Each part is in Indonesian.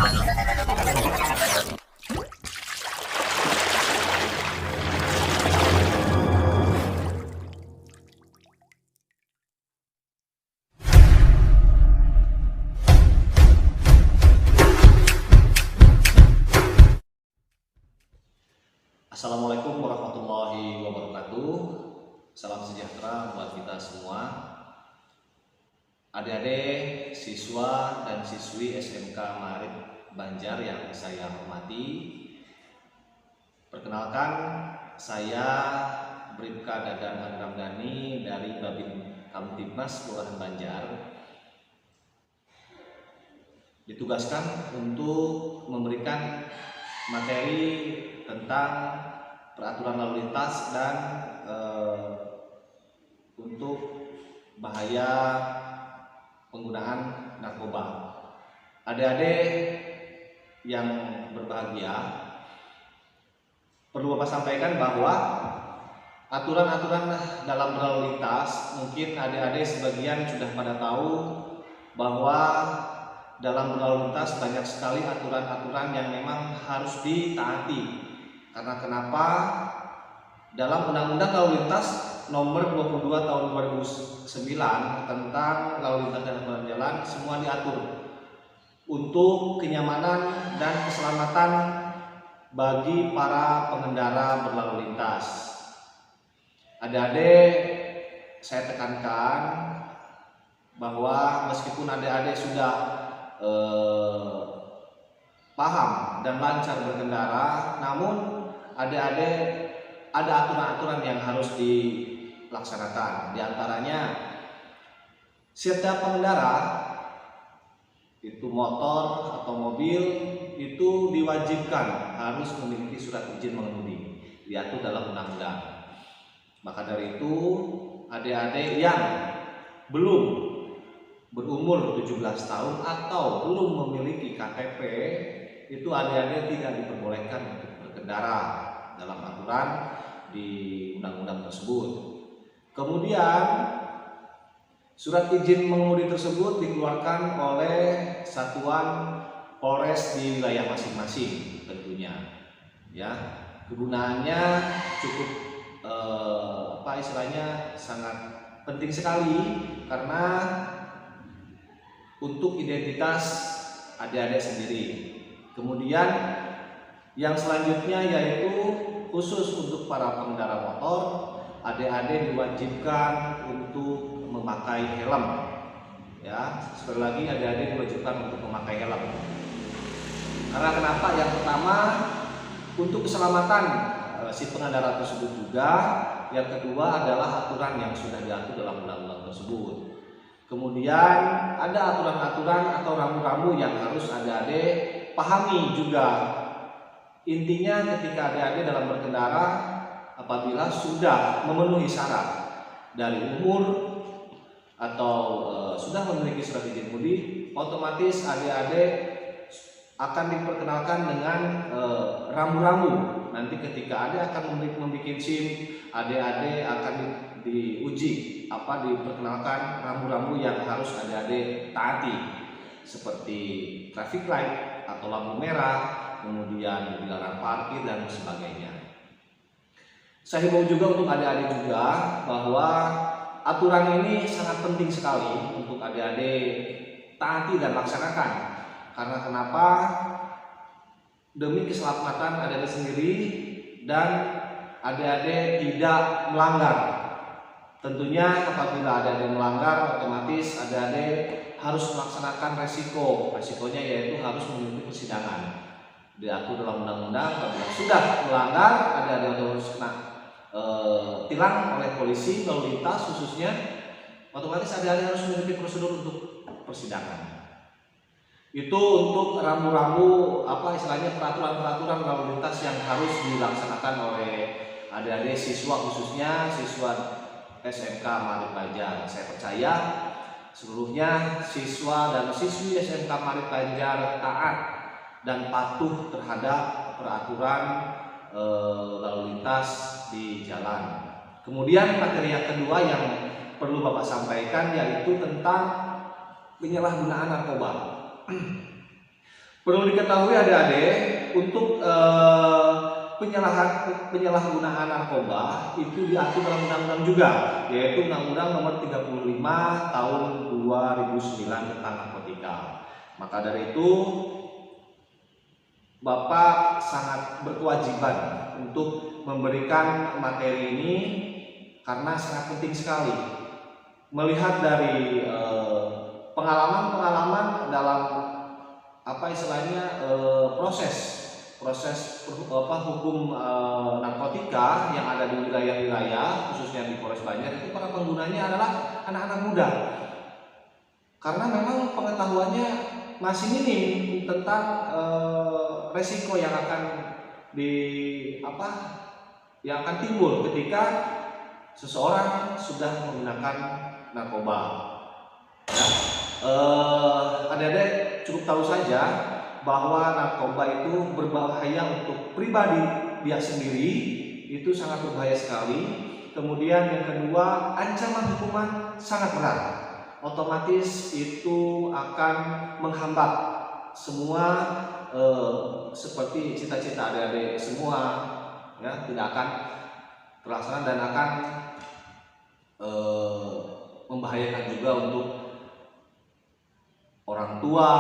Assalamualaikum warahmatullahi wabarakatuh. Salam sejahtera buat kita semua. Adik-adik, siswa dan siswi SMK Marit Banjar yang saya hormati. Perkenalkan, saya Bribka Dadan Ramdhani dari Babin Kamtibmas Kelurahan Banjar. Ditugaskan untuk memberikan materi tentang peraturan lalu lintas dan untuk bahaya penggunaan narkoba. Adik-adik yang berbahagia, perlu Bapak sampaikan bahwa aturan-aturan dalam berlalu lintas, mungkin adik-adik sebagian sudah pada tahu bahwa dalam berlalu lintas banyak sekali aturan-aturan yang memang harus ditaati. Karena kenapa? Dalam Undang-Undang Lalu Lintas Nomor 22 Tahun 2009 tentang lalu lintas dan aturan jalan, semua diatur untuk kenyamanan dan keselamatan bagi para pengendara berlalu lintas. Adik-adik, saya tekankan bahwa meskipun adik-adik sudah paham dan lancar berkendara, namun adik-adik ada aturan-aturan yang harus dilaksanakan. Di antaranya, setiap pengendara itu motor atau mobil itu diwajibkan harus memiliki surat izin mengemudi, diatur dalam undang-undang. Maka dari itu, adik-adik yang belum berumur 17 tahun atau belum memiliki KTP, itu adik-adik tidak diperbolehkan untuk berkendara dalam aturan di undang-undang tersebut. Kemudian surat izin mengemudi tersebut dikeluarkan oleh satuan Polres di wilayah masing-masing tentunya. Ya, kegunaannya cukup sangat penting sekali karena untuk identitas adik-adik sendiri. Kemudian yang selanjutnya yaitu khusus untuk para pengendara motor, adik-adik diwajibkan untuk memakai helm. Ya, sekali lagi adik-adik diwajibkan untuk memakai helm. Karena kenapa? Yang pertama, untuk keselamatan si pengendara tersebut juga. Yang kedua adalah aturan yang sudah diatur dalam undang-undang tersebut. Kemudian ada aturan-aturan atau rambu-rambu yang harus adik-adik pahami juga. Intinya ketika adik-adik dalam berkendara, apabila sudah memenuhi syarat dari umur atau sudah memiliki surat izin mengemudi, otomatis adik-adik akan diperkenalkan dengan rambu-rambu. Nanti ketika adik akan membuat SIM, adik-adik akan diuji diperkenalkan rambu-rambu yang harus adik-adik taati, seperti traffic light atau lampu merah, kemudian dilarang parkir dan sebagainya. Saya himbau juga untuk adik-adik juga bahwa aturan ini sangat penting sekali untuk adik-adik taati dan laksanakan. Karena kenapa? Demi keselamatan adik-adik sendiri dan adik-adik tidak melanggar. Tentunya apabila adik-adik melanggar, otomatis adik-adik harus melaksanakan resiko. Resikonya yaitu harus mengikuti persidangan. Diatur dalam undang-undang, apabila sudah melanggar, adik-adik harus kena tilang oleh polisi lalu lintas khususnya, otomatis adik-adik harus mengikuti prosedur untuk persidangan. Itu untuk rambu-rambu peraturan-peraturan lalu lintas yang harus dilaksanakan oleh adik-adik siswa, khususnya siswa SMK Marit Banjar. Saya percaya seluruhnya siswa dan siswi SMK Marit Banjar taat dan patuh terhadap peraturan lalu lintas di jalan. Kemudian materi yang kedua yang perlu Bapak sampaikan yaitu tentang penyalahgunaan narkoba. Perlu diketahui adik-adik, untuk penyalahgunaan narkoba itu diatur dalam undang-undang juga, yaitu Undang-Undang Nomor 35 Tahun 2009 tentang narkotika. Maka dari itu Bapak sangat berkewajiban untuk memberikan materi ini karena sangat penting sekali. Melihat dari pengalaman-pengalaman dalam proses hukum narkotika yang ada di wilayah-wilayah, khususnya di Polres Banjar, itu para penggunanya adalah anak-anak muda. Karena memang pengetahuannya masih minim tentang resiko yang akan timbul ketika seseorang sudah menggunakan narkoba. Ya. Adik-adik cukup tahu saja bahwa narkoba itu berbahaya untuk pribadi dia sendiri, itu sangat berbahaya sekali. Kemudian yang kedua, ancaman hukuman sangat berat. Otomatis itu akan menghambat semua seperti cita-cita adik-adik semua, ya, tidak akan terlaksana dan akan membahayakan juga untuk orang tua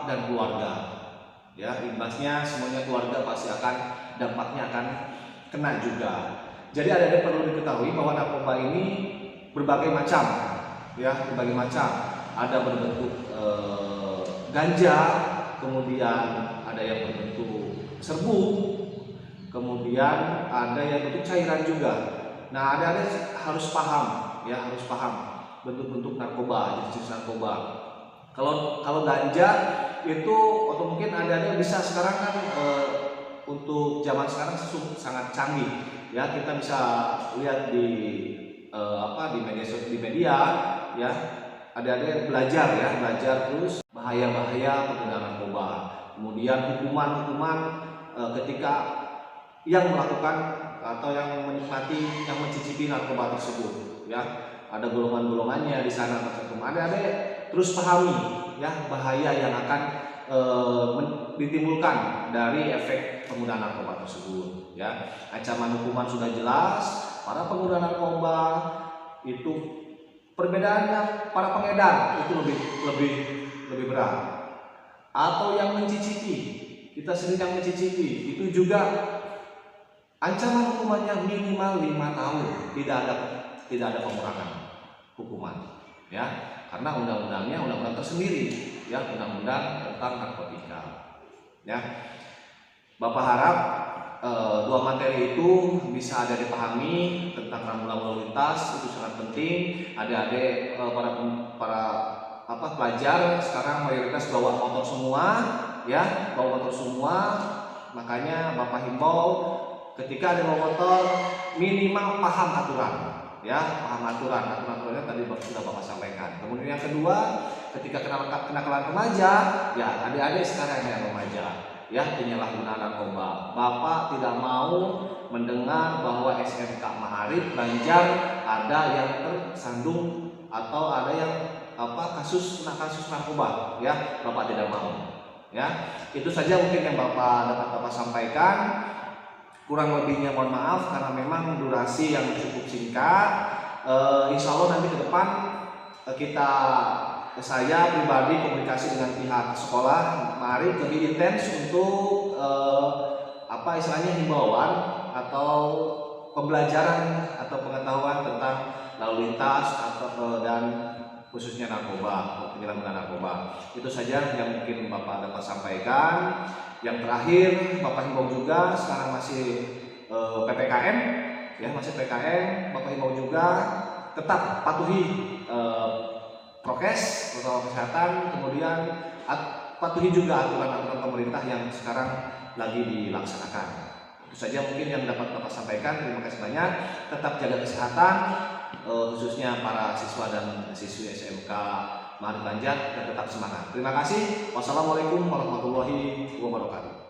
dan keluarga. Ya, imbasnya semuanya keluarga pasti dampaknya akan kena juga. Jadi adik-adik perlu diketahui bahwa narkoba ini berbagai macam, ya, berbagai macam. Ada berbentuk ganja, kemudian ada yang berbentuk serbuk, kemudian ada yang bentuk cairan juga. Nah, adik-adik harus paham, ya, harus paham bentuk-bentuk narkoba, jenis narkoba. Kalau ganja itu, atau mungkin adik-adik bisa sekarang kan untuk zaman sekarang sangat canggih, ya, kita bisa lihat di media, ya, adik-adik belajar terus bahaya-bahaya penggunaan narkoba. Kemudian hukuman ketika yang melakukan atau yang menikmati, yang mencicipi narkoba tersebut, ya, ada golongan-golongannya di sana tertentu. Adik-adik terus pahami, ya, bahaya yang akan ditimbulkan dari efek penggunaan narkoba tersebut, ya. Ancaman hukuman sudah jelas. Para pengguna narkoba itu perbedaannya, para pengedar itu lebih berat, atau yang mencicipi, kita sendiri yang mencicipi itu juga ancaman hukumannya minimal 5 tahun, tidak ada pengurangan hukuman, ya, karena undang-undangnya undang-undang tersendiri, ya, undang-undang tentang narkotika, ya. Bapak harap dua materi itu bisa ada dipahami. Tentang rambu-rambu lalu lintas itu sangat penting. Adik-adik para pelajar sekarang mayoritas bawa motor semua, ya, bawa motor semua. Makanya Bapak himbau ketika ada bawa motor minimal paham aturan, ya, paham aturannya tadi sudah Bapak sampaikan. Kemudian yang kedua, ketika kenakalan remaja, ya, adik-adik sekarang yang remaja, ya, penyalahgunaan narkoba. Bapak tidak mau mendengar bahwa SMK Maarif Banjar ada yang tersandung atau ada yang kasus narkoba, ya. Bapak tidak mau, ya. Itu saja mungkin yang dapat Bapak sampaikan. Kurang lebihnya mohon maaf karena memang durasi yang cukup singkat. Insya Allah nanti ke depan saya pribadi komunikasi dengan pihak sekolah Maarif lebih intens untuk himbauan atau pembelajaran atau pengetahuan tentang lalu lintas dan khususnya narkoba, penyalahgunaan narkoba. Itu saja yang mungkin Bapak dapat sampaikan. Yang terakhir, Bapak himbau juga sekarang masih PPKM, ya, masih PPKM. Bapak himbau juga tetap patuhi prokes, protokol kesehatan, kemudian patuhi juga aturan-aturan pemerintah yang sekarang lagi dilaksanakan. Itu saja mungkin yang dapat Bapak sampaikan. Terima kasih banyak. Tetap jaga kesehatan, khususnya para siswa dan siswi SMK Maarif Banjar, dan tetap semangat. Terima kasih. Wassalamualaikum warahmatullahi wabarakatuh.